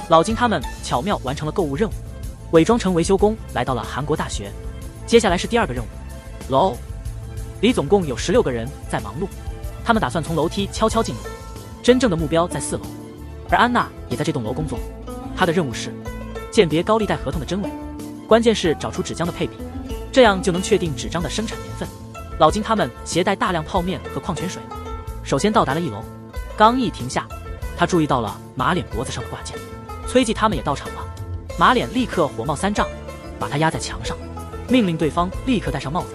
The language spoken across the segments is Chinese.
老金他们巧妙完成了购物任务，伪装成维修工来到了韩国大学。接下来是第2个任务，楼里总共有16个人在忙碌，他们打算从楼梯悄悄进入，真正的目标在4楼。而安娜也在这栋楼工作，她的任务是鉴别高利贷合同的真伪，关键是找出纸浆的配比，这样就能确定纸张的生产年份。老金他们携带大量泡面和矿泉水，首先到达了1楼，刚一停下，他注意到了马脸脖子上的挂件。崔记他们也到场了，马脸立刻火冒三丈，把他压在墙上，命令对方立刻戴上帽子，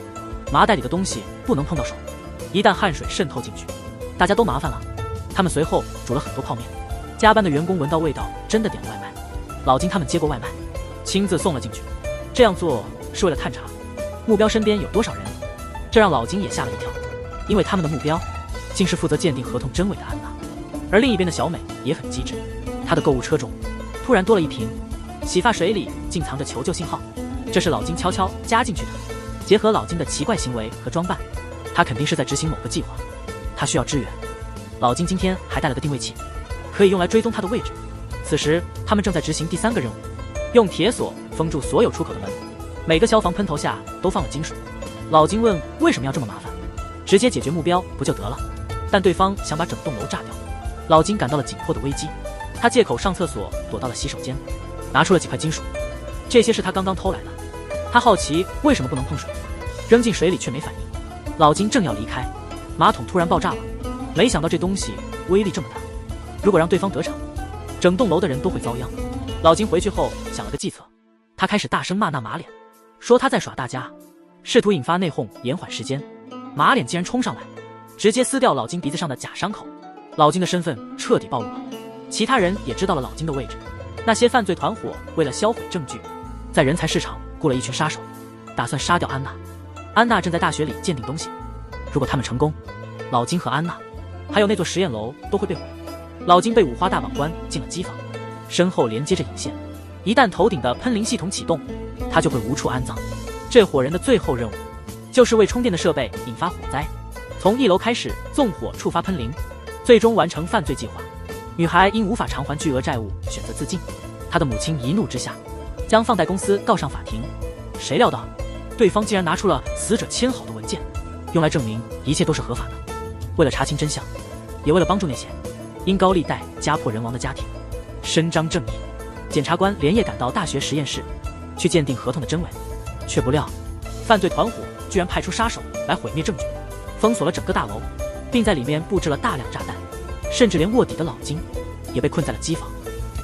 麻袋里的东西不能碰到手，一旦汗水渗透进去，大家都麻烦了。他们随后煮了很多泡面，加班的员工闻到味道，真的点了外卖。老金他们接过外卖，亲自送了进去，这样做是为了探查目标身边有多少人，这让老金也吓了一跳，因为他们的目标竟是负责鉴定合同真伪的安娜。而另一边的小美也很机智，她的购物车中突然多了一瓶洗发水，里竟藏着求救信号，这是老金悄悄加进去的。结合老金的奇怪行为和装扮，他肯定是在执行某个计划，他需要支援。老金今天还带了个定位器，可以用来追踪他的位置。此时他们正在执行第3个任务，用铁锁封住所有出口的门，每个消防喷头下都放了金属。老金问为什么要这么麻烦，直接解决目标不就得了？但对方想把整栋楼炸掉，老金感到了紧迫的危机。他借口上厕所躲到了洗手间，拿出了几块金属，这些是他刚刚偷来的。他好奇为什么不能碰水，扔进水里却没反应。老金正要离开，马桶突然爆炸了，没想到这东西威力这么大，如果让对方得逞，整栋楼的人都会遭殃。老金回去后想了个计策，他开始大声骂那马脸，说他在耍大家，试图引发内讧，延缓时间。马脸竟然冲上来，直接撕掉老金鼻子上的假伤口。老金的身份彻底暴露了，其他人也知道了老金的位置。那些犯罪团伙为了销毁证据，在人才市场雇了一群杀手，打算杀掉安娜。安娜正在大学里鉴定东西，如果他们成功，老金和安娜还有那座实验楼都会被毁。老金被五花大绑关进了机房，身后连接着引线，一旦头顶的喷淋系统启动，他就会无处安葬。这伙人的最后任务就是为充电的设备引发火灾，从1楼开始纵火触发喷淋，最终完成犯罪计划。女孩因无法偿还巨额债务选择自尽，她的母亲一怒之下将放贷公司告上法庭，谁料到对方竟然拿出了死者签好的文件，用来证明一切都是合法的。为了查清真相，也为了帮助那些因高利贷家破人亡的家庭，伸张正义，检察官连夜赶到大学实验室去鉴定合同的真伪，却不料犯罪团伙居然派出杀手来毁灭证据，封锁了整个大楼，并在里面布置了大量炸弹，甚至连卧底的老金也被困在了机房，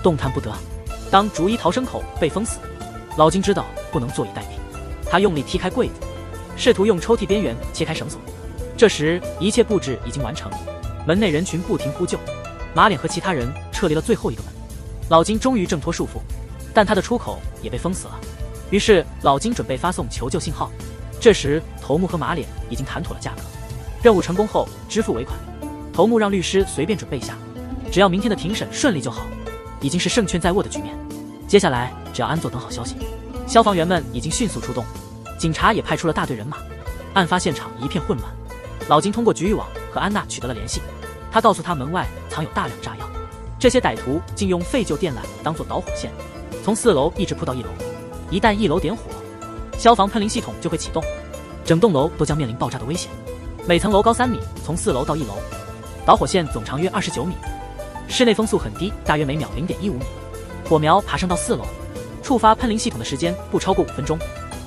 动弹不得。当逐一逃生口被封死，老金知道不能坐以待毙，他用力踢开柜子，试图用抽屉边缘切开绳索。这时一切布置已经完成，门内人群不停呼救，马脸和其他人撤离了最后一个门。老金终于挣脱束缚，但他的出口也被封死了。于是老金准备发送求救信号，这时头目和马脸已经谈妥了价格，任务成功后支付尾款。头目让律师随便准备下，只要明天的庭审顺利就好，已经是胜券在握的局面。接下来只要安坐等好消息。消防员们已经迅速出动，警察也派出了大队人马。案发现场一片混乱，老金通过局域网和安娜取得了联系，他告诉他门外藏有大量炸药，这些歹徒竟用废旧电缆当作导火线，从4楼一直铺到1楼。一旦1楼点火，消防喷淋系统就会启动，整栋楼都将面临爆炸的危险。每层楼高3米，从4楼到1楼，导火线总长约29米，室内风速很低，大约每秒0.15米。火苗爬升到4楼，触发喷淋系统的时间不超过5分钟。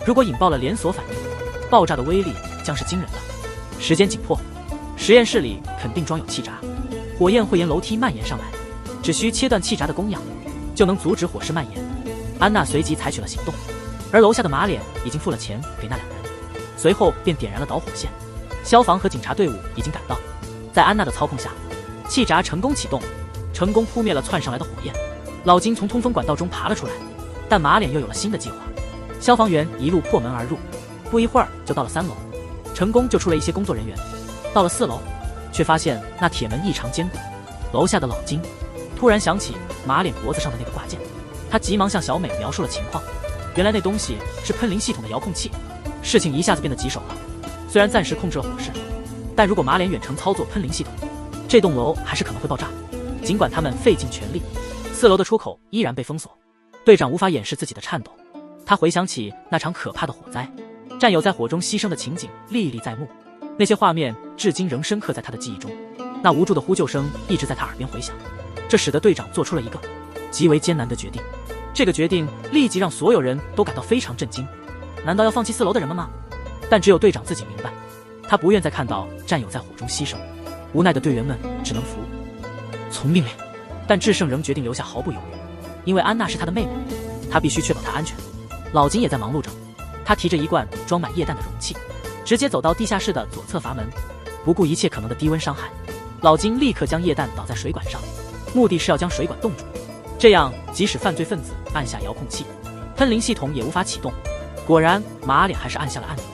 如果引爆了连锁反应，爆炸的威力将是惊人的。时间紧迫，实验室里肯定装有气闸，火焰会沿楼梯蔓延上来，只需切断气闸的供氧，就能阻止火势蔓延。安娜随即采取了行动，而楼下的马脸已经付了钱给那2人，随后便点燃了导火线。消防和警察队伍已经赶到，在安娜的操控下，气闸成功启动，成功扑灭了窜上来的火焰。老金从通风管道中爬了出来，但马脸又有了新的计划。消防员一路破门而入，不一会儿就到了3楼，成功救出了一些工作人员。到了4楼，却发现那铁门异常坚固。楼下的老金突然想起马脸脖子上的那个挂件，他急忙向小美描述了情况。原来那东西是喷淋系统的遥控器，事情一下子变得棘手了。虽然暂时控制了火势，但如果马脸远程操作喷淋系统，这栋楼还是可能会爆炸。尽管他们费尽全力， 4楼的出口依然被封锁，队长无法掩饰自己的颤抖。他回想起那场可怕的火灾，战友在火中牺牲的情景历历在目，那些画面至今仍深刻在他的记忆中。那无助的呼救声一直在他耳边回响，这使得队长做出了一个极为艰难的决定。这个决定立即让所有人都感到非常震惊。难道要放弃4楼的人们吗？但只有队长自己明白，他不愿再看到战友在火中牺牲。无奈的队员们只能服从命令，但智胜仍决定留下，毫不犹豫，因为安娜是他的妹妹，他必须确保她安全。老金也在忙碌着，他提着一罐装满液氮的容器，直接走到地下室的左侧阀门，不顾一切可能的低温伤害。老金立刻将液氮倒在水管上，目的是要将水管冻住，这样即使犯罪分子按下遥控器，喷淋系统也无法启动。果然，马脸还是按下了按钮，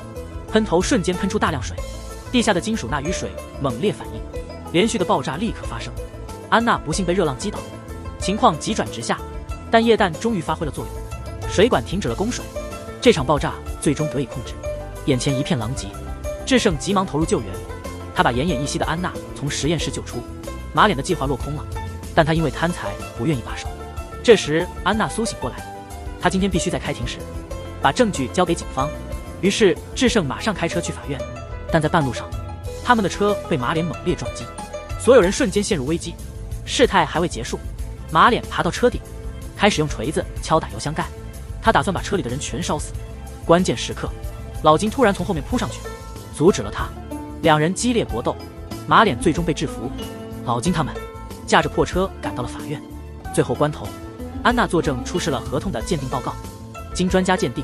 喷头瞬间喷出大量水，地下的金属钠与水猛烈反应，连续的爆炸立刻发生。安娜不幸被热浪击倒，情况急转直下，但液氮终于发挥了作用，水管停止了供水，这场爆炸最终得以控制。眼前一片狼藉，智胜急忙投入救援，他把奄奄一息的安娜从实验室救出。马脸的计划落空了，但他因为贪财不愿意罢手。这时安娜苏醒过来，他今天必须在开庭时把证据交给警方，于是智胜马上开车去法院。但在半路上，他们的车被马脸猛烈撞击，所有人瞬间陷入危机。事态还未结束，马脸爬到车顶，开始用锤子敲打油箱盖，他打算把车里的人全烧死。关键时刻，老金突然从后面扑上去，阻止了他。两人激烈搏斗，马脸最终被制服。老金他们驾着破车赶到了法院。最后关头，安娜作证出示了合同的鉴定报告，经专家鉴定，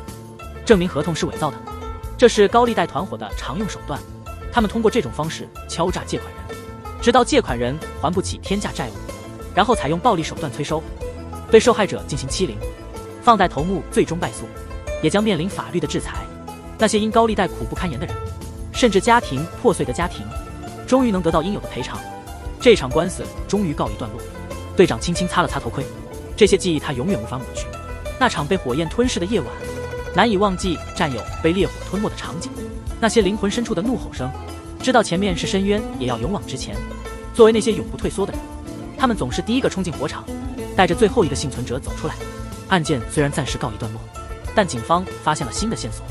证明合同是伪造的。这是高利贷团伙的常用手段，他们通过这种方式敲诈借款人，直到借款人还不起天价债务，然后采用暴力手段催收，对受害者进行欺凌。放贷头目最终败诉，也将面临法律的制裁。那些因高利贷苦不堪言的人，甚至家庭破碎的家庭，终于能得到应有的赔偿。这场官司终于告一段落。队长轻轻擦了擦头盔，这些记忆他永远无法抹去。那场被火焰吞噬的夜晚，难以忘记战友被烈火吞没的场景，那些灵魂深处的怒吼声，知道前面是深渊也要勇往直前。作为那些永不退缩的人，他们总是第一个冲进火场，带着最后一个幸存者走出来。案件虽然暂时告一段落，但警方发现了新的线索，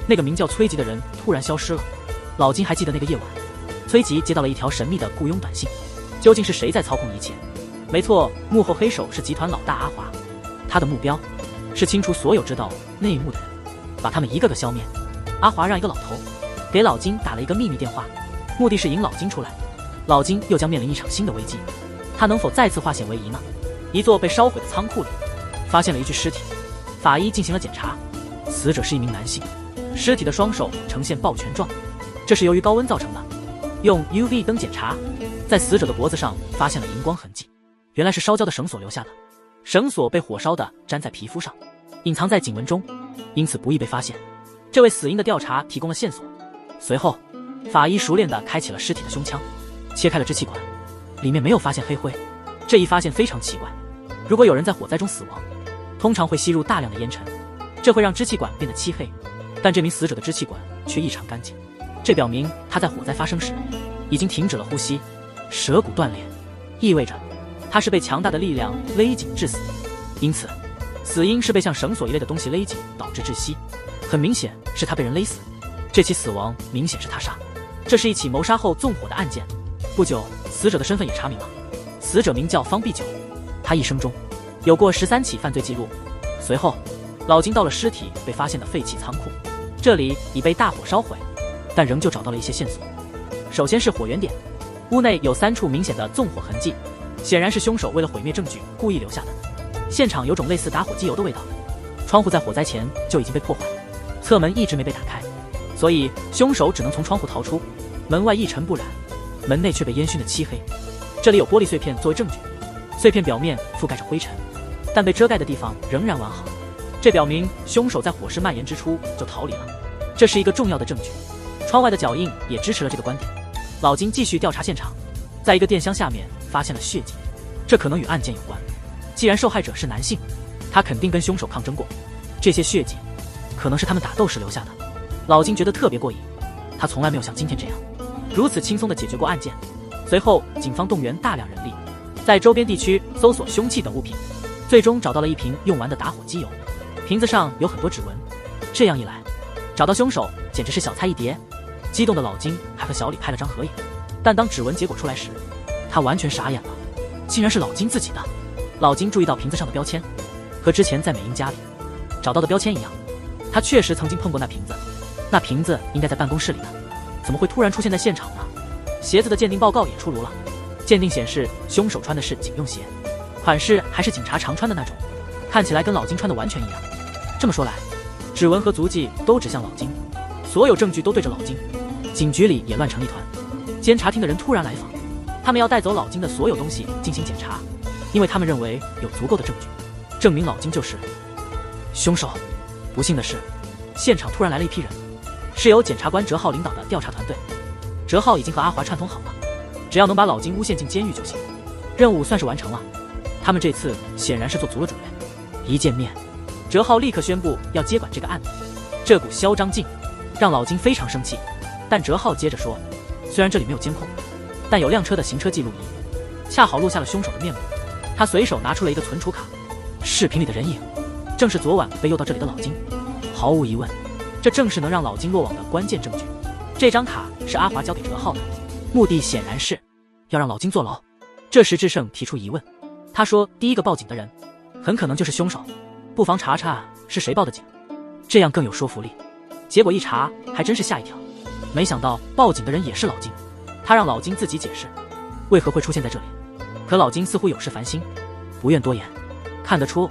那个名叫崔吉的人突然消失了。老金还记得那个夜晚，崔吉接到了一条神秘的雇佣短信，究竟是谁在操控一切？没错，幕后黑手是集团老大阿华，他的目标是清除所有知道内幕的人，把他们一个个消灭。阿华让一个老头给老金打了一个秘密电话，目的是引老金出来。老金又将面临一场新的危机，他能否再次化险为夷呢？一座被烧毁的仓库里，发现了一具尸体，法医进行了检查，死者是一名男性，尸体的双手呈现抱拳状，这是由于高温造成的。用 UV 灯检查，在死者的脖子上发现了荧光痕迹，原来是烧焦的绳索留下的，绳索被火烧的粘在皮肤上，隐藏在颈纹中，因此不易被发现。这为死因的调查提供了线索。随后，法医熟练地开启了尸体的胸腔，切开了支气管，里面没有发现黑灰。这一发现非常奇怪，如果有人在火灾中死亡，通常会吸入大量的烟尘，这会让支气管变得漆黑，但这名死者的支气管却异常干净，这表明他在火灾发生时已经停止了呼吸，舌骨断裂，意味着他是被强大的力量勒紧致死，因此死因是被像绳索一类的东西勒紧导致窒息，很明显是他被人勒死。这起死亡明显是他杀，这是一起谋杀后纵火的案件。不久，死者的身份也查明了，死者名叫方必久，他一生中有过13起犯罪记录。随后，老金到了尸体被发现的废弃仓库，这里已被大火烧毁，但仍旧找到了一些线索。首先是火源点，屋内有3处明显的纵火痕迹，显然是凶手为了毁灭证据故意留下的。现场有种类似打火机油的味道，窗户在火灾前就已经被破坏，侧门一直没被打开，所以凶手只能从窗户逃出。门外一尘不染，门内却被烟熏得漆黑。这里有玻璃碎片作为证据，碎片表面覆盖着灰尘，但被遮盖的地方仍然完好，这表明凶手在火势蔓延之初就逃离了，这是一个重要的证据。窗外的脚印也支持了这个观点。老金继续调查现场，在一个电箱下面发现了血迹，这可能与案件有关。既然受害者是男性，他肯定跟凶手抗争过，这些血迹可能是他们打斗时留下的。老金觉得特别过瘾，他从来没有像今天这样如此轻松地解决过案件。随后警方动员大量人力，在周边地区搜索凶器等物品，最终找到了一瓶用完的打火机油，瓶子上有很多指纹。这样一来，找到凶手简直是小菜一碟。激动的老金还和小李拍了张合影，但当指纹结果出来时，他完全傻眼了，竟然是老金自己的。老金注意到瓶子上的标签，和之前在美英家里找到的标签一样，他确实曾经碰过那瓶子。那瓶子应该在办公室里的，怎么会突然出现在现场呢？鞋子的鉴定报告也出炉了，鉴定显示凶手穿的是警用鞋，款式还是警察常穿的那种，看起来跟老金穿的完全一样。这么说来，指纹和足迹都指向老金，所有证据都对着老金，警局里也乱成一团。监察厅的人突然来访，他们要带走老金的所有东西进行检查，因为他们认为有足够的证据证明老金就是凶手。不幸的是，现场突然来了一批人，是由检察官哲浩领导的调查团队。哲浩已经和阿华串通好了，只要能把老金诬陷进监狱就行，任务算是完成了。他们这次显然是做足了准备。一见面，哲浩立刻宣布要接管这个案子，这股嚣张劲让老金非常生气。但哲浩接着说，虽然这里没有监控，但有辆车的行车记录仪恰好录下了凶手的面目。他随手拿出了一个存储卡，视频里的人影正是昨晚被诱到这里的老金。毫无疑问，这正是能让老金落网的关键证据。这张卡是阿华交给哲浩的，目的显然是要让老金坐牢。这时智胜提出疑问，他说第一个报警的人很可能就是凶手，不妨查查是谁报的警，这样更有说服力。结果一查还真是吓一跳，没想到报警的人也是老金。他让老金自己解释为何会出现在这里，可老金似乎有事烦心，不愿多言。看得出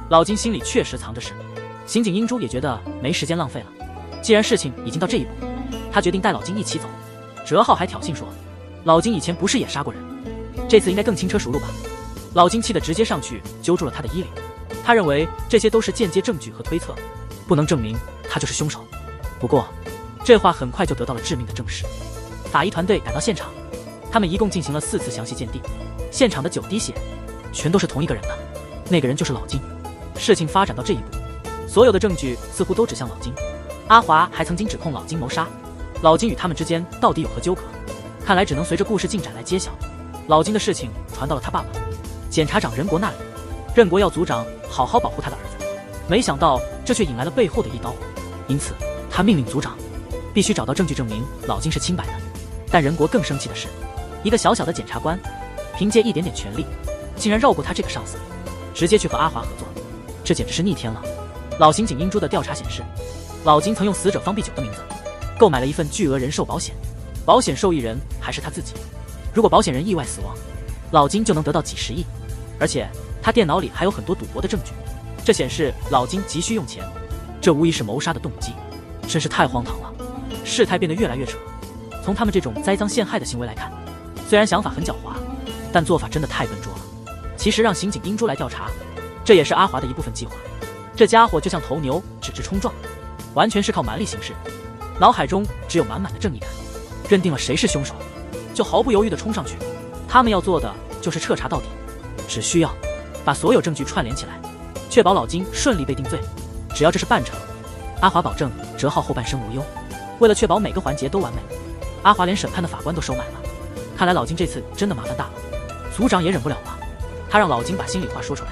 老金心里确实藏着事。刑警英珠也觉得没时间浪费了，既然事情已经到这一步，他决定带老金一起走。哲浩还挑衅说，老金以前不是也杀过人，这次应该更轻车熟路吧。老金气得直接上去揪住了他的衣领，他认为这些都是间接证据和推测，不能证明他就是凶手。不过这话很快就得到了致命的证实。法医团队赶到现场，他们一共进行了4次详细鉴定，现场的9滴血全都是同一个人的，那个人就是老金。事情发展到这一步，所有的证据似乎都指向老金。阿华还曾经指控老金谋杀，老金与他们之间到底有何纠葛？看来只能随着故事进展来揭晓。老金的事情传到了他爸爸检察长任国那里，任国要组长好好保护他的儿子，没想到这却引来了背后的一刀，因此他命令组长必须找到证据证明老金是清白的。但任国更生气的是，一个小小的检察官凭借一点点权力，竟然绕过他这个上司，直接去和阿华合作，这简直是逆天了。老刑警英珠的调查显示，老金曾用死者方必久的名字购买了一份巨额人寿保险，保险受益人还是他自己。如果保险人意外死亡，老金就能得到几十亿，而且他电脑里还有很多赌博的证据，这显示老金急需用钱，这无疑是谋杀的动机，真是太荒唐了。事态变得越来越扯，从他们这种栽赃陷害的行为来看，虽然想法很狡猾，但做法真的太笨拙了。其实让刑警英珠来调查，这也是阿华的一部分计划。这家伙就像头牛只知冲撞，完全是靠蛮力行事，脑海中只有满满的正义感，认定了谁是凶手就毫不犹豫地冲上去。他们要做的就是彻查到底，只需要把所有证据串联起来，确保老金顺利被定罪。只要这是办成，阿华保证哲浩后半生无忧。为了确保每个环节都完美，阿华连审判的法官都收买了。看来老金这次真的麻烦大了，组长也忍不了了，他让老金把心里话说出来，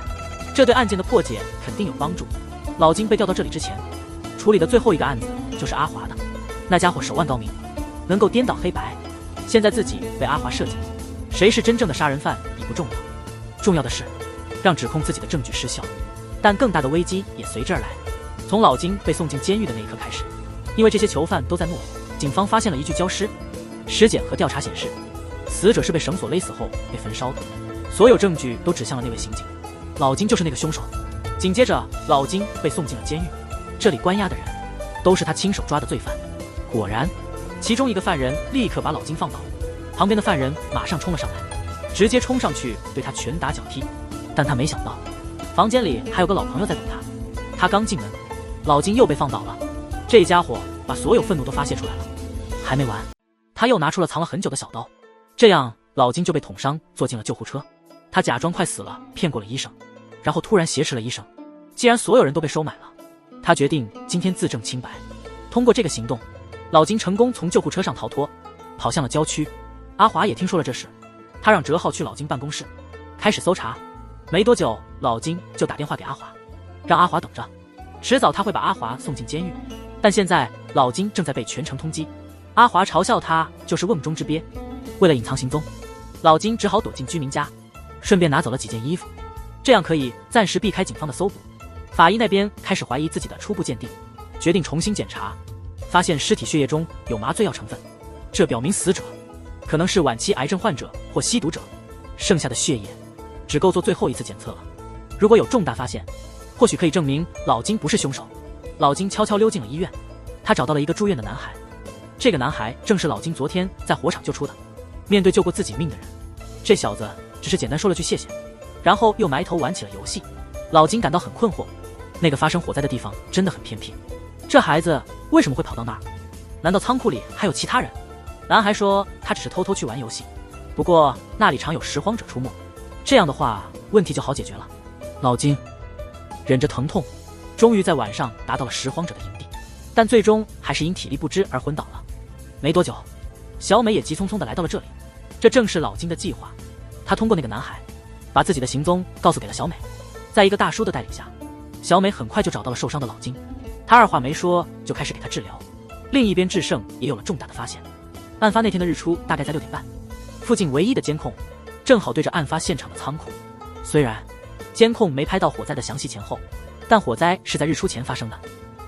这对案件的破解肯定有帮助。老金被调到这里之前处理的最后一个案子就是阿华的，那家伙手腕高明，能够颠倒黑白，现在自己被阿华设计，谁是真正的杀人犯已不重要，重要的是让指控自己的证据失效。但更大的危机也随之而来。从老金被送进监狱的那一刻开始，因为这些囚犯都在幕后，警方发现了一具焦尸，尸检和调查显示，死者是被绳索勒死后被焚烧的，所有证据都指向了那位刑警，老金就是那个凶手。紧接着老金被送进了监狱，这里关押的人都是他亲手抓的罪犯。果然其中一个犯人立刻把老金放倒，旁边的犯人马上冲了上来，直接冲上去对他拳打脚踢。但他没想到房间里还有个老朋友在等他，他刚进门，老金又被放倒了。这家伙把所有愤怒都发泄出来了。还没完，他又拿出了藏了很久的小刀，这样老金就被捅伤坐进了救护车。他假装快死了骗过了医生，然后突然挟持了医生。既然所有人都被收买了，他决定今天自证清白。通过这个行动，老金成功从救护车上逃脱，跑向了郊区。阿华也听说了这事，他让哲浩去老金办公室开始搜查。没多久，老金就打电话给阿华，让阿华等着，迟早他会把阿华送进监狱。但现在老金正在被全城通缉，阿华嘲笑他就是瓮中之鳖。为了隐藏行踪，老金只好躲进居民家，顺便拿走了几件衣服，这样可以暂时避开警方的搜捕。法医那边开始怀疑自己的初步鉴定，决定重新检查，发现尸体血液中有麻醉药成分，这表明死者可能是晚期癌症患者或吸毒者，剩下的血液只够做最后一次检测了。如果有重大发现，或许可以证明老金不是凶手。老金悄悄溜进了医院，他找到了一个住院的男孩，这个男孩正是老金昨天在火场救出的。面对救过自己命的人，这小子只是简单说了句谢谢，然后又埋头玩起了游戏。老金感到很困惑，那个发生火灾的地方真的很偏僻，这孩子为什么会跑到那儿？难道仓库里还有其他人？男孩说他只是偷偷去玩游戏，不过那里常有拾荒者出没，这样的话问题就好解决了。老金忍着疼痛，终于在晚上达到了拾荒者的营地，但最终还是因体力不支而昏倒了。没多久，小美也急匆匆地来到了这里，这正是老金的计划。他通过那个男孩，把自己的行踪告诉给了小美。在一个大叔的带领下，小美很快就找到了受伤的老金，他二话没说就开始给他治疗。另一边，智胜也有了重大的发现。案发那天的日出大概在6点半，附近唯一的监控正好对着案发现场的仓库。虽然监控没拍到火灾的详细前后，但火灾是在日出前发生的，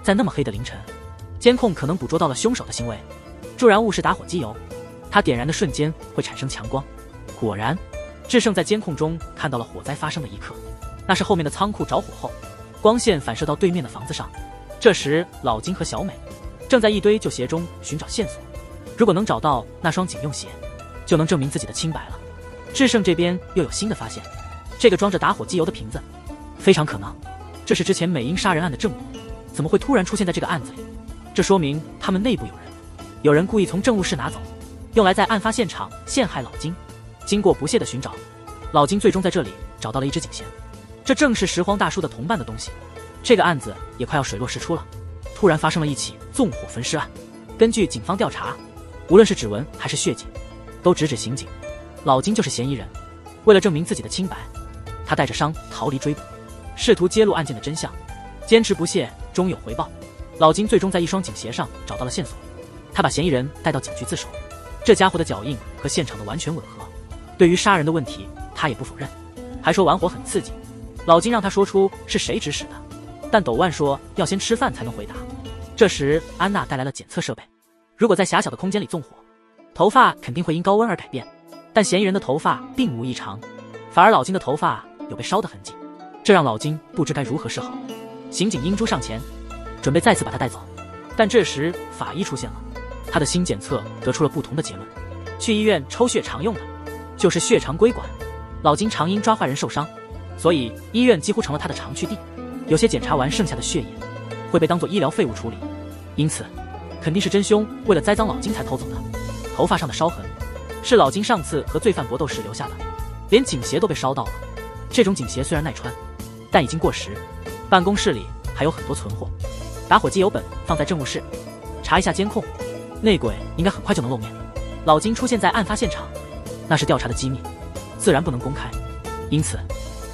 在那么黑的凌晨，监控可能捕捉到了凶手的行为。助燃物是打火机油，它点燃的瞬间会产生强光。果然，智胜在监控中看到了火灾发生的一刻，那是后面的仓库着火后，光线反射到对面的房子上。这时，老金和小美正在一堆旧鞋中寻找线索，如果能找到那双警用鞋，就能证明自己的清白了。智胜这边又有新的发现，这个装着打火机油的瓶子，非常可能这是之前美英杀人案的证物，怎么会突然出现在这个案子里？这说明他们内部有人故意从证物室拿走，用来在案发现场陷害老金。经过不懈的寻找，老金最终在这里找到了一只警鞋，这正是拾荒大叔的同伴的东西。这个案子也快要水落石出了，突然发生了一起纵火焚尸案。根据警方调查，无论是指纹还是血迹，都直指刑警老金就是嫌疑人。为了证明自己的清白，他带着伤逃离追捕，试图揭露案件的真相，坚持不懈，终有回报。老金最终在一双警鞋上找到了线索，他把嫌疑人带到警局自首，这家伙的脚印和现场的完全吻合。对于杀人的问题，他也不否认，还说玩火很刺激。老金让他说出是谁指使的，但斗万说要先吃饭才能回答。这时，安娜带来了检测设备，如果在狭小的空间里纵火，头发肯定会因高温而改变，但嫌疑人的头发并无异常，反而老金的头发有被烧的痕迹，这让老金不知该如何是好。刑警英珠上前，准备再次把他带走，但这时法医出现了，他的新检测得出了不同的结论。去医院抽血常用的就是血常规管，老金常因抓坏人受伤，所以医院几乎成了他的常去地。有些检查完剩下的血液会被当作医疗废物处理，因此肯定是真凶为了栽赃老金才偷走的。头发上的烧痕是老金上次和罪犯搏斗时留下的，连警鞋都被烧到了。这种警鞋虽然耐穿，但已经过时。办公室里还有很多存货，打火机油本放在政务室，查一下监控，内鬼应该很快就能露面。老金出现在案发现场，那是调查的机密，自然不能公开，因此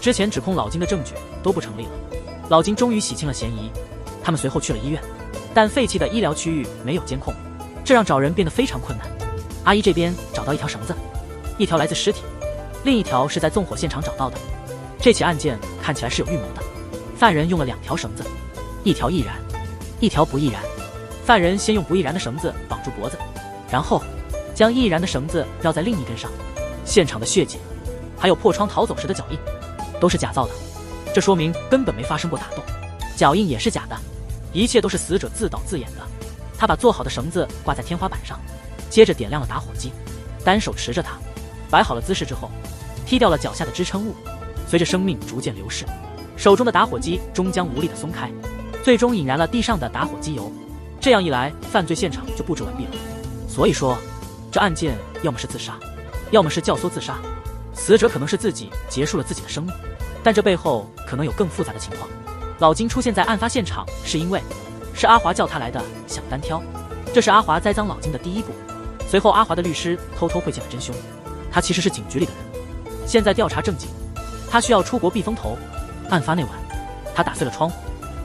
之前指控老金的证据都不成立了。老金终于洗清了嫌疑，他们随后去了医院，但废弃的医疗区域没有监控，这让找人变得非常困难。阿姨这边找到一条绳子，一条来自尸体，另一条是在纵火现场找到的。这起案件看起来是有预谋的，犯人用了2条绳子，一条易燃，一条不易燃。犯人先用不易燃的绳子绑住脖子，然后将易燃的绳子绕在另一根上。现场的血迹还有破窗逃走时的脚印都是假造的，这说明根本没发生过打斗，脚印也是假的，一切都是死者自导自演的。他把做好的绳子挂在天花板上，接着点亮了打火机，单手持着它，摆好了姿势之后，踢掉了脚下的支撑物。随着生命逐渐流逝，手中的打火机终将无力地松开，最终引燃了地上的打火机油。这样一来，犯罪现场就布置完毕了。所以说，这案件要么是自杀，要么是教唆自杀，死者可能是自己结束了自己的生命，但这背后可能有更复杂的情况。老金出现在案发现场是因为是阿华叫他来的，想单挑，这是阿华栽赃老金的第一步。随后阿华的律师偷偷会见了真凶，他其实是警局里的人，现在调查正经，他需要出国避风头。案发那晚，他打碎了窗户，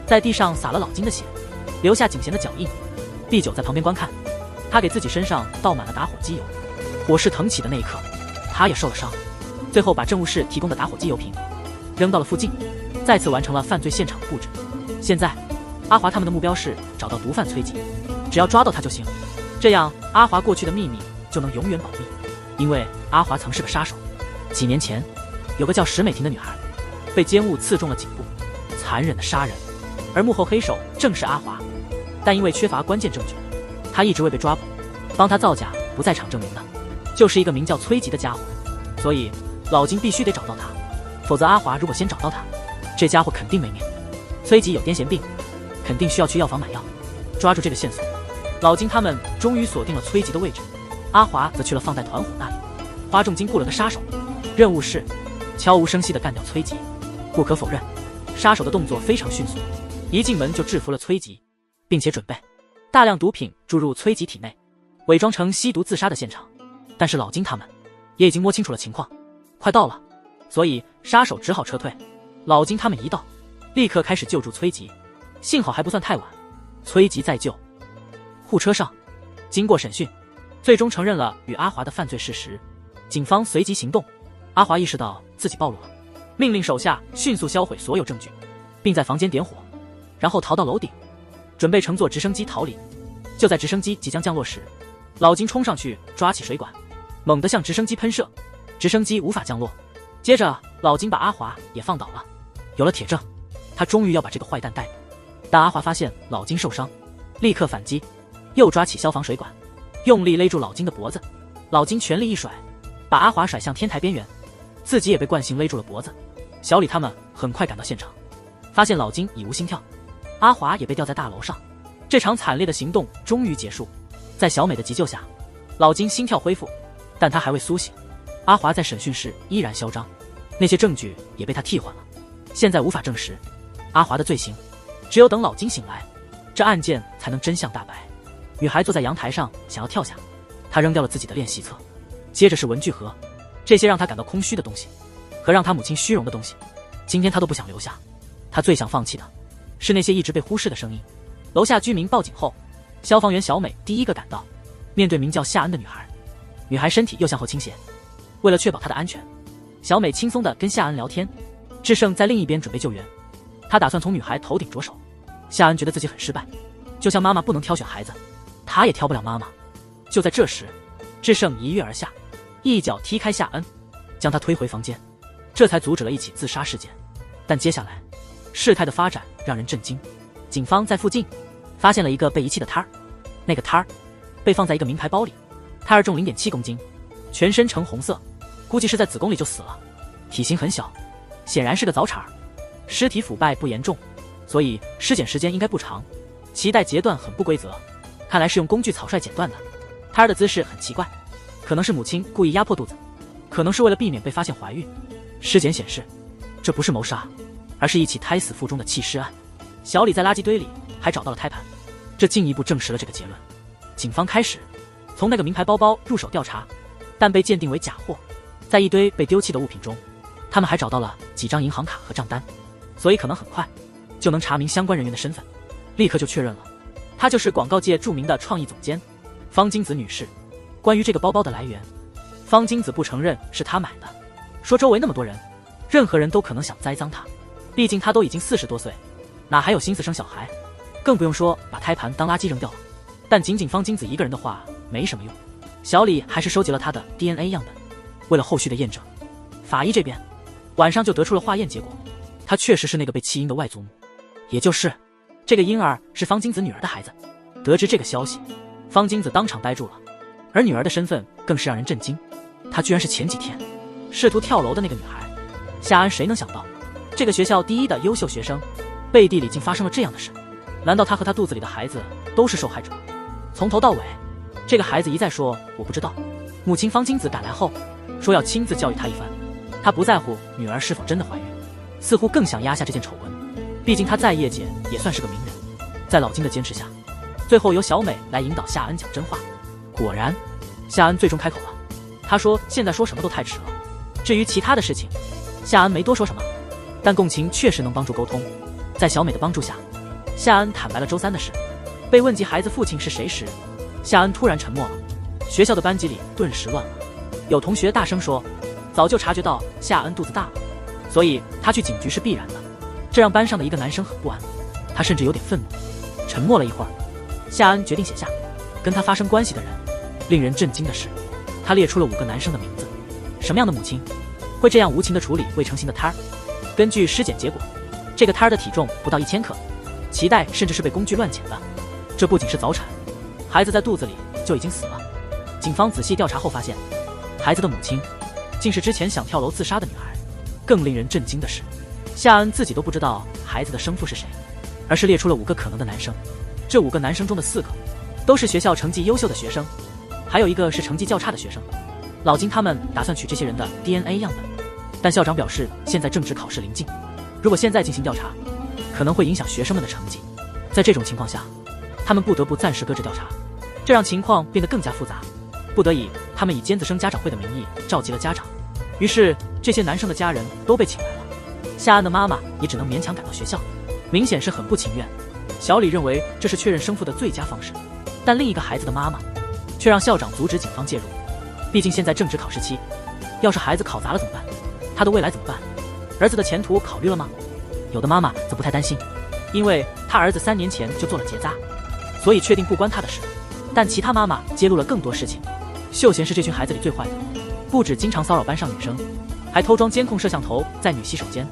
在地上撒了老金的血，留下景贤的脚印。毕九在旁边观看，他给自己身上倒满了打火机油，火势腾起的那一刻，他也受了伤。最后把政务室提供的打火机油瓶扔到了附近，再次完成了犯罪现场的布置。现在，阿华他们的目标是找到毒贩崔吉，只要抓到他就行，这样阿华过去的秘密就能永远保密。因为阿华曾是个杀手，几年前，有个叫石美婷的女孩被奸物刺中了颈部，残忍的杀人，而幕后黑手正是阿华。但因为缺乏关键证据，他一直未被抓捕。帮他造假不在场证明的，就是一个名叫崔吉的家伙。所以老金必须得找到他，否则阿华如果先找到他，这家伙肯定没命。崔吉有癫痫病，肯定需要去药房买药。抓住这个线索，老金他们终于锁定了崔吉的位置。阿华则去了放贷团伙那里，花重金雇了个杀手，任务是悄无声息地干掉崔吉。不可否认，杀手的动作非常迅速，一进门就制服了崔吉，并且准备大量毒品注入崔吉体内，伪装成吸毒自杀的现场。但是老金他们也已经摸清楚了情况，快到了，所以杀手只好撤退。老金他们一到，立刻开始救助崔吉，幸好还不算太晚，崔吉在救护车上，经过审讯，最终承认了与阿华的犯罪事实。警方随即行动，阿华意识到自己暴露了，命令手下迅速销毁所有证据，并在房间点火，然后逃到楼顶，准备乘坐直升机逃离。就在直升机即将降落时，老金冲上去抓起水管，猛地向直升机喷射，直升机无法降落。接着老金把阿华也放倒了，有了铁证，他终于要把这个坏蛋逮捕。但阿华发现老金受伤，立刻反击，又抓起消防水管，用力勒住老金的脖子。老金全力一甩，把阿华甩向天台边缘，自己也被惯性勒住了脖子。小李他们很快赶到现场，发现老金已无心跳，阿华也被吊在大楼上。这场惨烈的行动终于结束，在小美的急救下，老金心跳恢复，但他还未苏醒。阿华在审讯室依然嚣张，那些证据也被他替换了，现在无法证实阿华的罪行，只有等老金醒来，这案件才能真相大白。女孩坐在阳台上想要跳下，她扔掉了自己的练习册，接着是文具盒，这些让她感到空虚的东西和让她母亲虚荣的东西，今天她都不想留下。她最想放弃的是那些一直被忽视的声音。楼下居民报警后，消防员小美第一个赶到，面对名叫夏恩的女孩，女孩身体又向后倾斜，为了确保她的安全，小美轻松地跟夏恩聊天。智胜在另一边准备救援，他打算从女孩头顶着手。夏恩觉得自己很失败，就像妈妈不能挑选孩子，他也挑不了妈妈。就在这时，智胜一跃而下，一脚踢开夏恩，将他推回房间，这才阻止了一起自杀事件。但接下来事态的发展让人震惊，警方在附近发现了一个被遗弃的胎儿，那个胎儿被放在一个名牌包里，胎儿重0.7公斤，全身呈红色，估计是在子宫里就死了，体型很小，显然是个早产儿。尸体腐败不严重，所以尸检时间应该不长。脐带截断很不规则，看来是用工具草率剪断的。胎儿的姿势很奇怪，可能是母亲故意压迫肚子，可能是为了避免被发现怀孕。尸检显示，这不是谋杀，而是一起胎死腹中的弃尸案。小李在垃圾堆里还找到了胎盘，这进一步证实了这个结论。警方开始从那个名牌包包入手调查，但被鉴定为假货。在一堆被丢弃的物品中，他们还找到了几张银行卡和账单，所以可能很快就能查明相关人员的身份。立刻就确认了，她就是广告界著名的创意总监方金子女士。关于这个包包的来源，方金子不承认是她买的，说周围那么多人，任何人都可能想栽赃她，毕竟她都已经40多岁，哪还有心思生小孩，更不用说把胎盘当垃圾扔掉了。但仅仅方金子一个人的话没什么用，小李还是收集了她的 DNA 样本，为了后续的验证。法医这边晚上就得出了化验结果，她确实是那个被弃婴的外祖母，也就是这个婴儿是方金子女儿的孩子。得知这个消息，方金子当场呆住了，而女儿的身份更是让人震惊，她居然是前几天试图跳楼的那个女孩夏安。谁能想到这个学校第一的优秀学生背地里竟发生了这样的事？难道她和她肚子里的孩子都是受害者？从头到尾，这个孩子一再说我不知道。母亲方金子赶来后说要亲自教育她一番，她不在乎女儿是否真的怀孕，似乎更想压下这件丑闻，毕竟她在业界也算是个名人。在老金的坚持下，最后由小美来引导夏恩讲真话。果然夏恩最终开口了，她说现在说什么都太迟了，至于其他的事情夏安没多说什么，但共情确实能帮助沟通。在小美的帮助下，夏安坦白了周三的事。被问及孩子父亲是谁时，夏安突然沉默了。学校的班级里顿时乱了，有同学大声说，早就察觉到夏安肚子大了，所以他去警局是必然的。这让班上的一个男生很不安，他甚至有点愤怒。沉默了一会儿，夏安决定写下跟他发生关系的人。令人震惊的是，他列出了5个男生的名字。什么样的母亲会这样无情地处理未成型的胎儿？根据尸检结果，这个胎儿的体重不到1000克，脐带甚至是被工具乱剪的。这不仅是早产，孩子在肚子里就已经死了。警方仔细调查后发现，孩子的母亲竟是之前想跳楼自杀的女孩。更令人震惊的是，夏安自己都不知道孩子的生父是谁，而是列出了5个可能的男生。这5个男生中的4个都是学校成绩优秀的学生，还有1个是成绩较差的学生。老金他们打算取这些人的 DNA 样本，但校长表示现在正值考试临近，如果现在进行调查，可能会影响学生们的成绩。在这种情况下，他们不得不暂时搁置调查，这让情况变得更加复杂。不得已，他们以尖子生家长会的名义召集了家长，于是这些男生的家人都被请来了。夏安的妈妈也只能勉强赶到学校，明显是很不情愿。小李认为这是确认生父的最佳方式，但另一个孩子的妈妈却让校长阻止警方介入。毕竟现在正值考试期，要是孩子考砸了怎么办？他的未来怎么办？儿子的前途考虑了吗？有的妈妈则不太担心，因为他儿子3年前就做了结扎，所以确定不关他的事。但其他妈妈揭露了更多事情。秀贤是这群孩子里最坏的，不止经常骚扰班上女生，还偷装监控摄像头在女洗手间。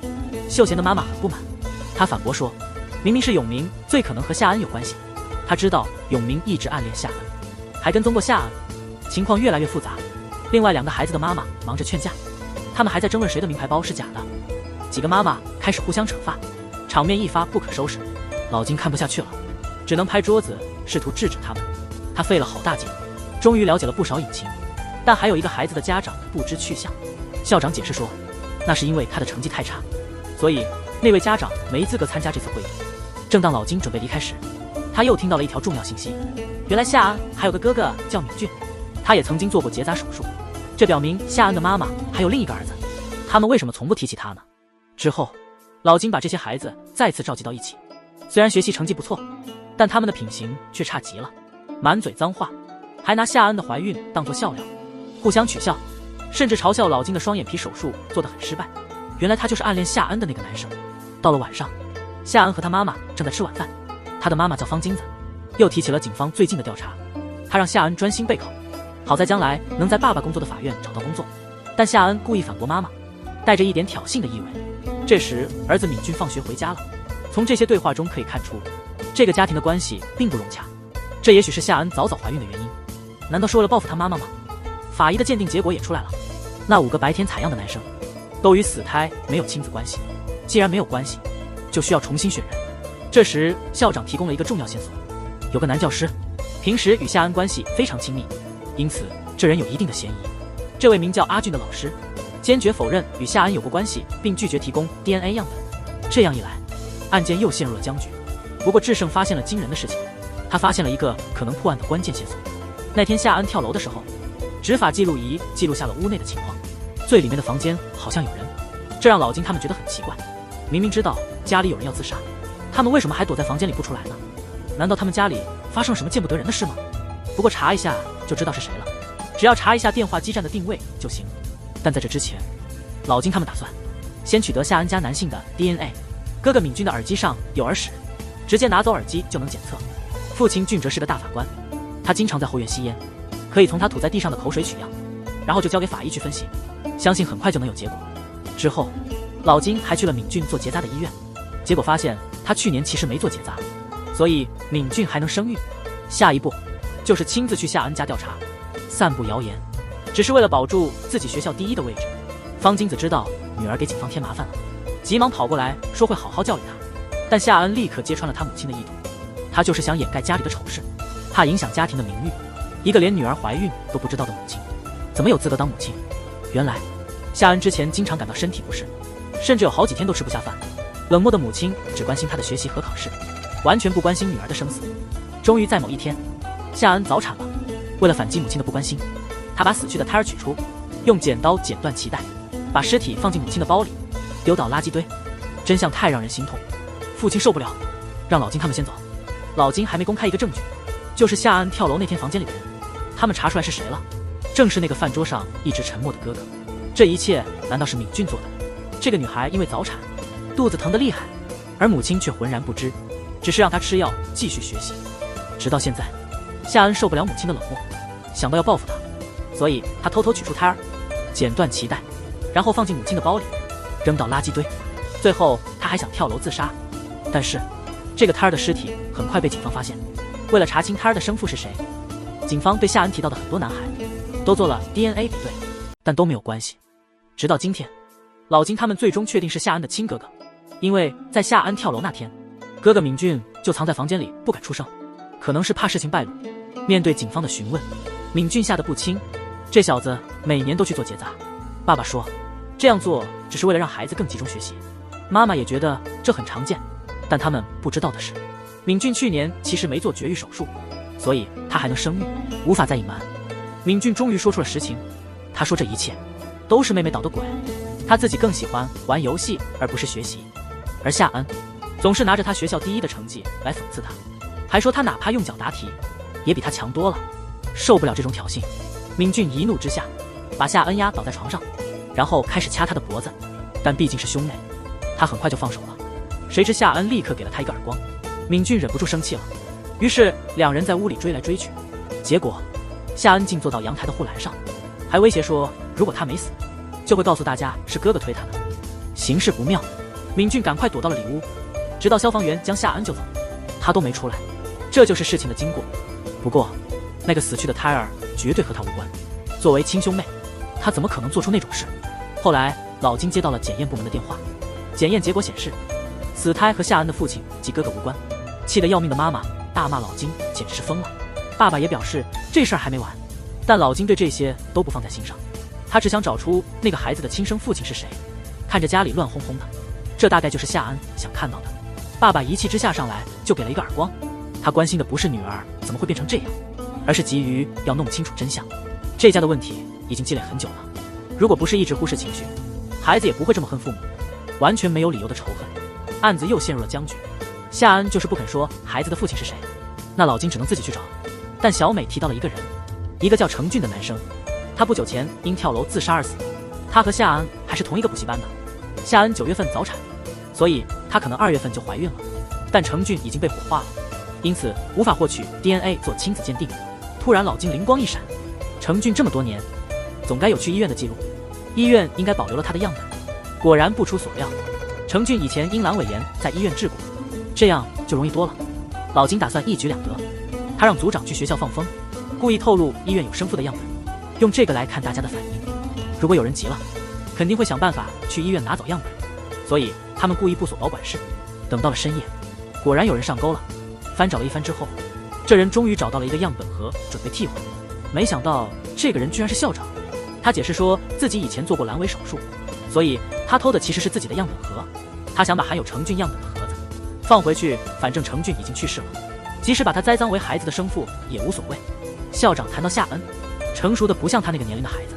秀贤的妈妈很不满，她反驳说，明明是永明最可能和夏安有关系，她知道永明一直暗恋夏安，还跟踪过夏安。情况越来越复杂，另外2个孩子的妈妈忙着劝架，他们还在争论谁的名牌包是假的。几个妈妈开始互相扯发，场面一发不可收拾。老金看不下去了，只能拍桌子试图制止他们。他费了好大劲，终于了解了不少隐情，但还有1个孩子的家长不知去向。校长解释说，那是因为他的成绩太差，所以那位家长没资格参加这次会议。正当老金准备离开时，他又听到了一条重要信息，原来夏安还有个哥哥叫敏俊，他也曾经做过结扎手术，这表明夏安的妈妈还有另一个儿子，他们为什么从不提起他呢？之后，老金把这些孩子再次召集到一起，虽然学习成绩不错，但他们的品行却差极了，满嘴脏话，还拿夏安的怀孕当作笑料，互相取笑，甚至嘲笑老金的双眼皮手术做得很失败。原来他就是暗恋夏安的那个男生。到了晚上，夏安和他妈妈正在吃晚饭，他的妈妈叫方金子，又提起了警方最近的调查，他让夏安专心备考，好在将来能在爸爸工作的法院找到工作。但夏安故意反驳妈妈，带着一点挑衅的意味。这时儿子敏俊放学回家了，从这些对话中可以看出，这个家庭的关系并不融洽，这也许是夏安早早怀孕的原因。难道是为了报复他妈妈吗？法医的鉴定结果也出来了，那5个白天采样的男生都与死胎没有亲子关系，既然没有关系，就需要重新选人。这时校长提供了一个重要线索，有个男教师平时与夏安关系非常亲密，因此这人有一定的嫌疑。这位名叫阿俊的老师坚决否认与夏安有过关系，并拒绝提供 DNA 样本。这样一来，案件又陷入了僵局。不过智胜发现了惊人的事情，他发现了一个可能破案的关键线索。那天夏安跳楼的时候，执法记录仪记录下了屋内的情况，最里面的房间好像有人，这让老金他们觉得很奇怪。明明知道家里有人要自杀，他们为什么还躲在房间里不出来呢？难道他们家里发生了什么见不得人的事吗？不过查一下就知道是谁了，只要查一下电话基站的定位就行。但在这之前，老金他们打算先取得夏安家男性的 DNA。 哥哥敏俊的耳机上有耳屎，直接拿走耳机就能检测。父亲俊哲是个大法官，他经常在后院吸烟，可以从他吐在地上的口水取样，然后就交给法医去分析，相信很快就能有结果。之后老金还去了敏俊做结扎的医院，结果发现他去年其实没做结扎，所以敏俊还能生育。下一步就是亲自去夏安家调查，散布谣言，只是为了保住自己学校第1的位置。方金子知道女儿给警方添麻烦了，急忙跑过来说会好好教育她，但夏安立刻揭穿了他母亲的意图，他就是想掩盖家里的丑事，怕影响家庭的名誉。一个连女儿怀孕都不知道的母亲，怎么有资格当母亲？原来夏安之前经常感到身体不适，甚至有好几天都吃不下饭。冷漠的母亲只关心她的学习和考试，完全不关心女儿的生死。终于在某一天，夏安早产了，为了反击母亲的不关心，她把死去的胎儿取出，用剪刀剪断脐带，把尸体放进母亲的包里，丢到垃圾堆。真相太让人心痛，父亲受不了，让老金他们先走。老金还没公开一个证据，就是夏安跳楼那天房间里的人。他们查出来是谁了，正是那个饭桌上一直沉默的哥哥。这一切难道是敏俊做的？这个女孩因为早产，肚子疼得厉害，而母亲却浑然不知，只是让她吃药继续学习。直到现在，夏安受不了母亲的冷漠，想到要报复她，所以他偷偷取出胎儿，剪断脐带，然后放进母亲的包里，扔到垃圾堆。最后他还想跳楼自杀，但是这个胎儿的尸体很快被警方发现。为了查清胎儿的生父是谁，警方对夏安提到的很多男孩都做了 DNA 比对，但都没有关系。直到今天，老金他们最终确定是夏安的亲哥哥，因为在夏安跳楼那天，哥哥敏俊就藏在房间里不敢出声，可能是怕事情败露。面对警方的询问，敏俊吓得不轻，这小子每年都去做结扎。爸爸说这样做只是为了让孩子更集中学习，妈妈也觉得这很常见，但他们不知道的是，敏俊去年其实没做绝育手术，所以他还能生育，无法再隐瞒。敏俊终于说出了实情，他说这一切都是妹妹捣的鬼，他自己更喜欢玩游戏而不是学习，而夏安总是拿着他学校第一的成绩来讽刺他，还说他哪怕用脚答题也比他强多了。受不了这种挑衅，敏俊一怒之下把夏安压倒在床上，然后开始掐他的脖子，但毕竟是兄妹，他很快就放手了。谁知夏安立刻给了他一个耳光，敏俊忍不住生气了，于是两人在屋里追来追去，结果夏安竟坐到阳台的护栏上，还威胁说如果他没死，就会告诉大家是哥哥推他的。形势不妙，敏俊赶快躲到了里屋，直到消防员将夏安救走，他都没出来。这就是事情的经过。不过那个死去的胎儿绝对和他无关，作为亲兄妹，他怎么可能做出那种事？后来老金接到了检验部门的电话，检验结果显示死胎和夏安的父亲及哥哥无关。气得要命的妈妈大骂老金简直是疯了。爸爸也表示这事儿还没完，但老金对这些都不放在心上，他只想找出那个孩子的亲生父亲是谁。看着家里乱哄哄的，这大概就是夏安想看到的。爸爸一气之下上来就给了一个耳光，他关心的不是女儿怎么会变成这样，而是急于要弄清楚真相。这家的问题已经积累很久了，如果不是一直忽视情绪，孩子也不会这么恨父母，完全没有理由的仇恨。案子又陷入了僵局，夏安就是不肯说孩子的父亲是谁，那老金只能自己去找。但小美提到了一个人，一个叫程俊的男生，他不久前因跳楼自杀而死，他和夏安还是同一个补习班的。夏安9月份早产，所以他可能2月份就怀孕了，但程俊已经被火化了，因此无法获取 DNA 做亲子鉴定。突然老金灵光一闪，程俊这么多年总该有去医院的记录，医院应该保留了他的样本。果然不出所料，程俊以前因阑尾炎在医院治过，这样就容易多了。老金打算一举两得，他让组长去学校放风，故意透露医院有生父的样本，用这个来看大家的反应。如果有人急了，肯定会想办法去医院拿走样本，所以他们故意不锁保管室。等到了深夜，果然有人上钩了。翻找了一番之后，这人终于找到了一个样本盒，准备替换。没想到这个人居然是校长。他解释说自己以前做过阑尾手术，所以他偷的其实是自己的样本盒。他想把含有程俊样本的盒子放回去，反正程俊已经去世了，即使把他栽赃为孩子的生父也无所谓。校长谈到夏恩，成熟的不像他那个年龄的孩子，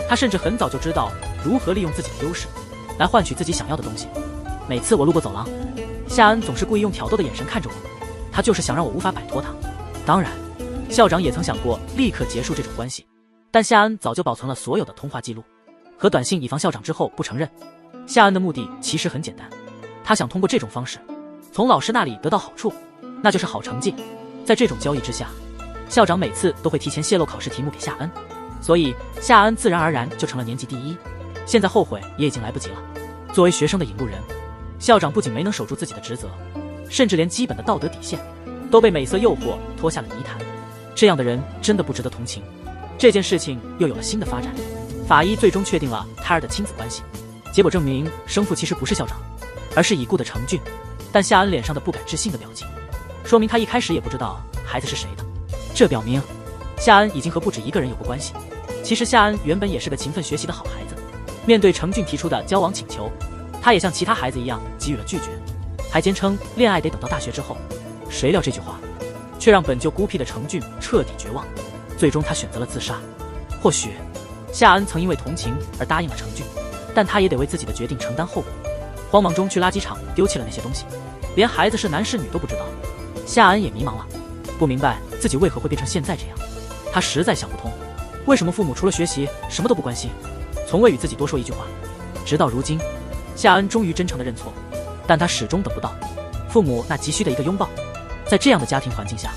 他甚至很早就知道如何利用自己的优势来换取自己想要的东西。每次我路过走廊，夏恩总是故意用挑逗的眼神看着我，他就是想让我无法摆脱他。当然，校长也曾想过立刻结束这种关系，但夏恩早就保存了所有的通话记录和短信，以防校长之后不承认。夏恩的目的其实很简单，他想通过这种方式从老师那里得到好处，那就是好成绩。在这种交易之下，校长每次都会提前泄露考试题目给夏恩，所以夏恩自然而然就成了年级第一。现在后悔也已经来不及了。作为学生的引路人，校长不仅没能守住自己的职责，甚至连基本的道德底线都被美色诱惑拖下了泥潭。这样的人真的不值得同情。这件事情又有了新的发展，法医最终确定了胎儿的亲子关系，结果证明生父其实不是校长，而是已故的程俊。但夏恩脸上的不敢置信的表情，说明他一开始也不知道孩子是谁的。这表明夏恩已经和不止一个人有过关系。其实夏恩原本也是个勤奋学习的好孩子，面对程俊提出的交往请求，他也像其他孩子一样给予了拒绝，还坚称恋爱得等到大学之后。谁料这句话却让本就孤僻的程俊彻底绝望，最终他选择了自杀。或许夏恩曾因为同情而答应了程俊，但他也得为自己的决定承担后果。慌忙中去垃圾场丢弃了那些东西，连孩子是男是女都不知道。夏恩也迷茫了，不明白自己为何会变成现在这样。他实在想不通，为什么父母除了学习什么都不关心，从未与自己多说一句话。直到如今，夏恩终于真诚地认错，但他始终等不到父母那急需的一个拥抱。在这样的家庭环境下，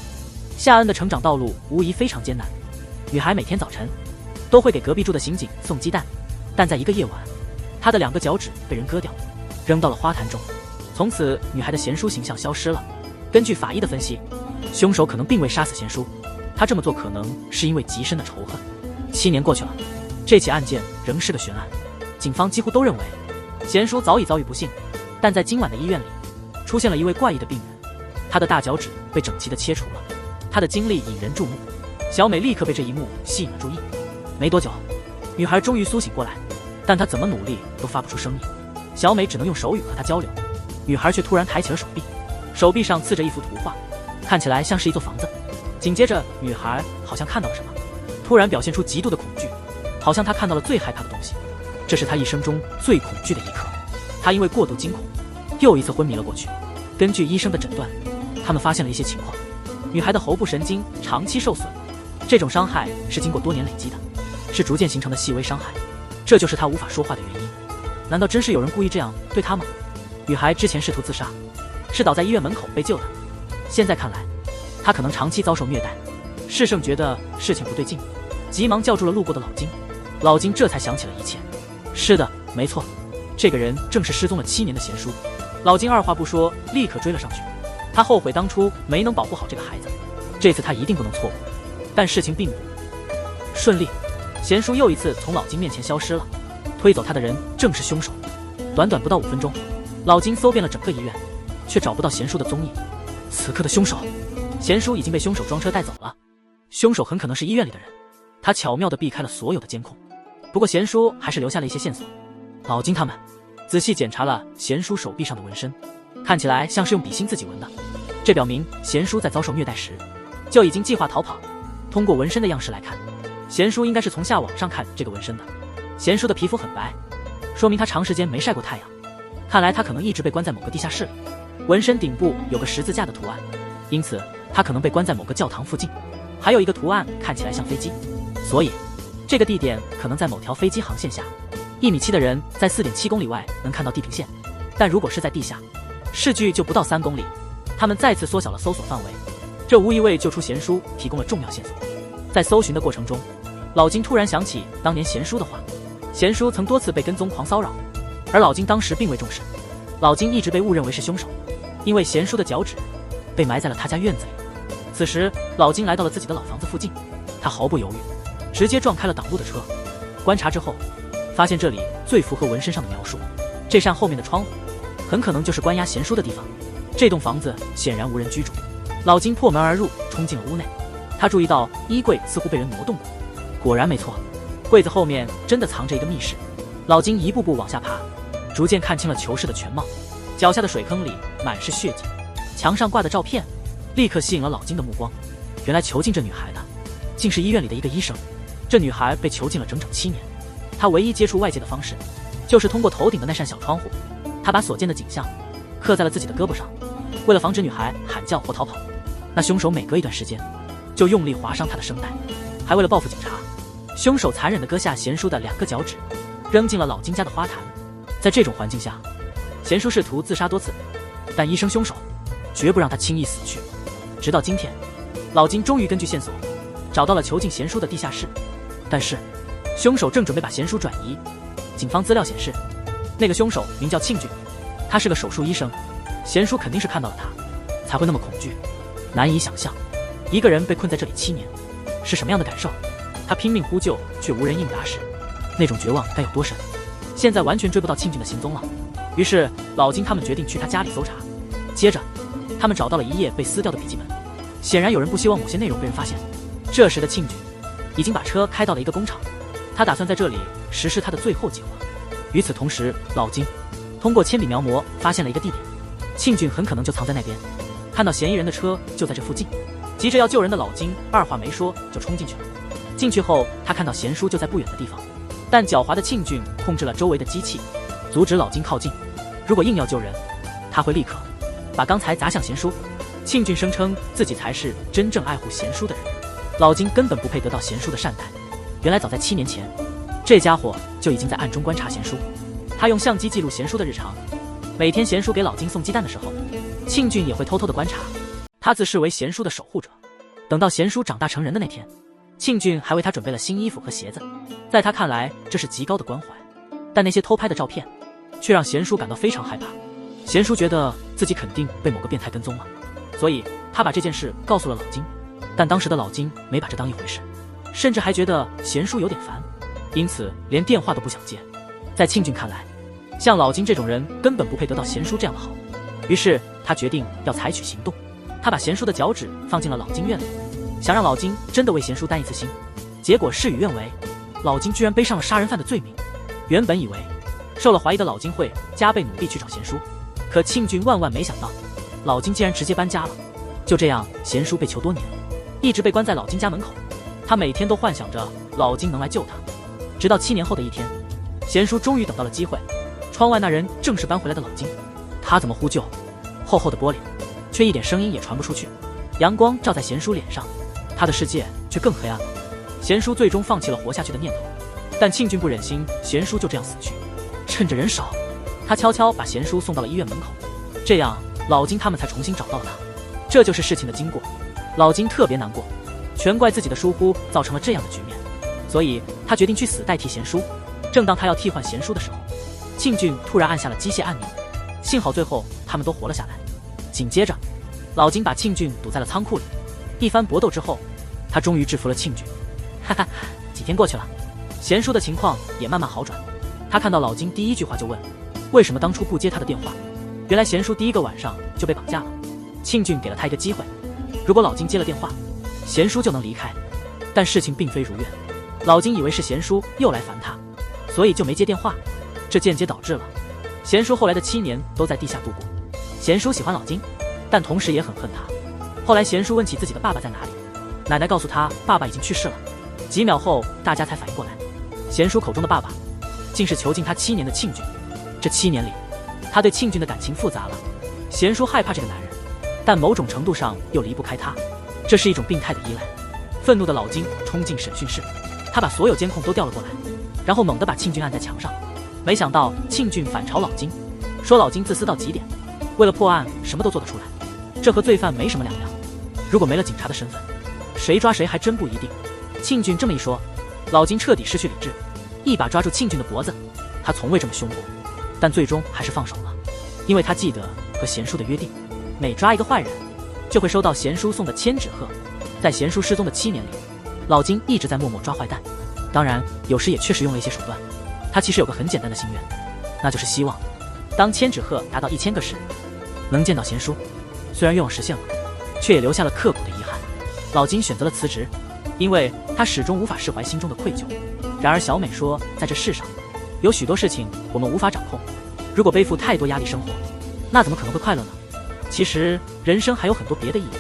夏恩的成长道路无疑非常艰难。女孩每天早晨都会给隔壁住的刑警送鸡蛋，但在一个夜晚，她的2个脚趾被人割掉，扔到了花坛中。从此，女孩的贤淑形象消失了。根据法医的分析，凶手可能并未杀死贤淑，他这么做可能是因为极深的仇恨。7年过去了，这起案件仍是个悬案，警方几乎都认为贤淑早已遭遇不幸。但在今晚的医院里，出现了一位怪异的病人，他的大脚趾被整齐地切除了，他的经历引人注目。小美立刻被这一幕吸引了注意。没多久，女孩终于苏醒过来，但她怎么努力都发不出声音。小美只能用手语和她交流，女孩却突然抬起了手臂，手臂上刺着一幅图画，看起来像是一座房子。紧接着，女孩好像看到了什么，突然表现出极度的恐惧，好像她看到了最害怕的东西。这是她一生中最恐惧的一刻。她因为过度惊恐，又一次昏迷了过去。根据医生的诊断，他们发现了一些情况：女孩的喉部神经长期受损，这种伤害是经过多年累积的，是逐渐形成的细微伤害，这就是她无法说话的原因。难道真是有人故意这样对她吗？女孩之前试图自杀，是倒在医院门口被救的，现在看来，她可能长期遭受虐待。世胜觉得事情不对劲，急忙叫住了路过的老金。老金这才想起了一切。是的，没错，这个人正是失踪了7年的贤淑。老金二话不说，立刻追了上去。他后悔当初没能保护好这个孩子，这次他一定不能错过。但事情并不顺利，贤淑又一次从老金面前消失了，推走他的人正是凶手。短短不到5分钟，老金搜遍了整个医院，却找不到贤淑的踪影。此刻的凶手，贤淑已经被凶手装车带走了。凶手很可能是医院里的人，他巧妙地避开了所有的监控。不过贤淑还是留下了一些线索。老金他们仔细检查了贤淑手臂上的纹身，看起来像是用笔芯自己纹的，这表明贤淑在遭受虐待时就已经计划逃跑。通过纹身的样式来看，贤淑应该是从下往上看这个纹身的。贤淑的皮肤很白，说明她长时间没晒过太阳，看来她可能一直被关在某个地下室里。纹身顶部有个十字架的图案，因此她可能被关在某个教堂附近。还有一个图案看起来像飞机，所以这个地点可能在某条飞机航线下。1.7米的人在4.7公里外能看到地平线，但如果是在地下，视距就不到3公里。他们再次缩小了搜索范围，这无疑为救出贤淑提供了重要线索。在搜寻的过程中，老金突然想起当年贤淑的话，贤淑曾多次被跟踪狂骚扰，而老金当时并未重视。老金一直被误认为是凶手，因为贤淑的脚趾被埋在了他家院子里。此时老金来到了自己的老房子附近，他毫不犹豫，直接撞开了挡路的车。观察之后，发现这里最符合纹身上的描述，这扇后面的窗户很可能就是关押贤淑的地方。这栋房子显然无人居住。老金破门而入，冲进了屋内。他注意到衣柜似乎被人挪动过，果然没错，柜子后面真的藏着一个密室。老金一步步往下爬，逐渐看清了囚室的全貌。脚下的水坑里满是血迹，墙上挂的照片立刻吸引了老金的目光。原来囚禁这女孩的竟是医院里的一个医生。这女孩被囚禁了整整7年，她唯一接触外界的方式就是通过头顶的那扇小窗户。她把所见的景象刻在了自己的胳膊上，为了防止女孩喊叫或逃跑，那凶手每隔一段时间就用力划伤她的声带。还为了报复警察，凶手残忍地割下贤淑的2个脚趾，扔进了老金家的花坛。在这种环境下，贤淑试图自杀多次，但医生凶手绝不让她轻易死去。直到今天，老金终于根据线索找到了囚禁贤淑的地下室，但是凶手正准备把贤淑转移。警方资料显示，那个凶手名叫庆俊，他是个手术医生。贤淑肯定是看到了他，才会那么恐惧。难以想象，一个人被困在这里7年是什么样的感受。他拼命呼救，却无人应答时，那种绝望该有多深。现在完全追不到庆俊的行踪了。于是老金他们决定去他家里搜查。接着他们找到了一页被撕掉的笔记本，显然有人不希望某些内容被人发现。这时的庆俊已经把车开到了一个工厂，他打算在这里实施他的最后计划。与此同时，老金通过铅笔描摹发现了一个地点，庆俊很可能就藏在那边。看到嫌疑人的车就在这附近，急着要救人的老金二话没说就冲进去了。进去后，他看到贤淑就在不远的地方，但狡猾的庆俊控制了周围的机器，阻止老金靠近。如果硬要救人，他会立刻把刚才砸向贤叔。庆俊声称自己才是真正爱护贤叔的人，老金根本不配得到贤叔的善待。原来早在7年前，这家伙就已经在暗中观察贤叔。他用相机记录贤叔的日常，每天贤叔给老金送鸡蛋的时候，庆俊也会偷偷的观察。他自视为贤叔的守护者。等到贤叔长大成人的那天，庆俊还为他准备了新衣服和鞋子。在他看来，这是极高的关怀。但那些偷拍的照片却让贤叔感到非常害怕。贤叔觉得自己肯定被某个变态跟踪了，所以他把这件事告诉了老金。但当时的老金没把这当一回事，甚至还觉得贤叔有点烦，因此连电话都不想接。在庆俊看来，像老金这种人根本不配得到贤叔这样的好，于是他决定要采取行动。他把贤叔的脚趾放进了老金院里，想让老金真的为贤叔担一次心。结果事与愿违，老金居然背上了杀人犯的罪名。原本以为受了怀疑的老金会加倍努力去找贤叔，可庆俊万万没想到，老金竟然直接搬家了。就这样，贤叔被囚多年，一直被关在老金家门口。他每天都幻想着老金能来救他。直到7年后的一天，贤叔终于等到了机会。窗外那人正是搬回来的老金。他怎么呼救，厚厚的玻璃却一点声音也传不出去。阳光照在贤叔脸上，他的世界却更黑暗了。贤叔最终放弃了活下去的念头，但庆俊不忍心贤叔就这样死去。趁着人少，他悄悄把贤叔送到了医院门口，这样老金他们才重新找到了他。这就是事情的经过。老金特别难过，全怪自己的疏忽造成了这样的局面，所以他决定去死代替贤叔。正当他要替换贤叔的时候，庆俊突然按下了机械按钮，幸好最后他们都活了下来。紧接着，老金把庆俊堵在了仓库里，一番搏斗之后，他终于制服了庆俊。哈哈，几天过去了，贤叔的情况也慢慢好转。他看到老金第一句话就问，为什么当初不接他的电话？原来贤叔第一个晚上就被绑架了。庆俊给了他一个机会，如果老金接了电话，贤叔就能离开。但事情并非如愿，老金以为是贤叔又来烦他，所以就没接电话。这间接导致了贤叔后来的7年都在地下度过。贤叔喜欢老金，但同时也很恨他。后来贤叔问起自己的爸爸在哪里，奶奶告诉他爸爸已经去世了。几秒后，大家才反应过来，贤叔口中的爸爸竟是囚禁他7年的庆俊。这7年里，他对庆俊的感情复杂了。贤叔害怕这个男人，但某种程度上又离不开他，这是一种病态的依赖。愤怒的老金冲进审讯室，他把所有监控都调了过来，然后猛地把庆俊按在墙上。没想到庆俊反嘲老金，说老金自私到极点，为了破案什么都做得出来，这和罪犯没什么两样。如果没了警察的身份，谁抓谁还真不一定。庆俊这么一说，老金彻底失去理智，一把抓住庆俊的脖子。他从未这么凶过，但最终还是放手了，因为他记得和贤叔的约定，每抓一个坏人，就会收到贤叔送的千纸鹤。在贤叔失踪的7年里，老金一直在默默抓坏蛋，当然有时也确实用了一些手段。他其实有个很简单的心愿，那就是希望当千纸鹤达到1000个时，能见到贤叔。虽然愿望实现了，却也留下了刻骨的遗憾。老金选择了辞职，因为他始终无法释怀心中的愧疚。然而小美说，在这世上有许多事情我们无法掌控，如果背负太多压力生活，那怎么可能会快乐呢？其实人生还有很多别的意义。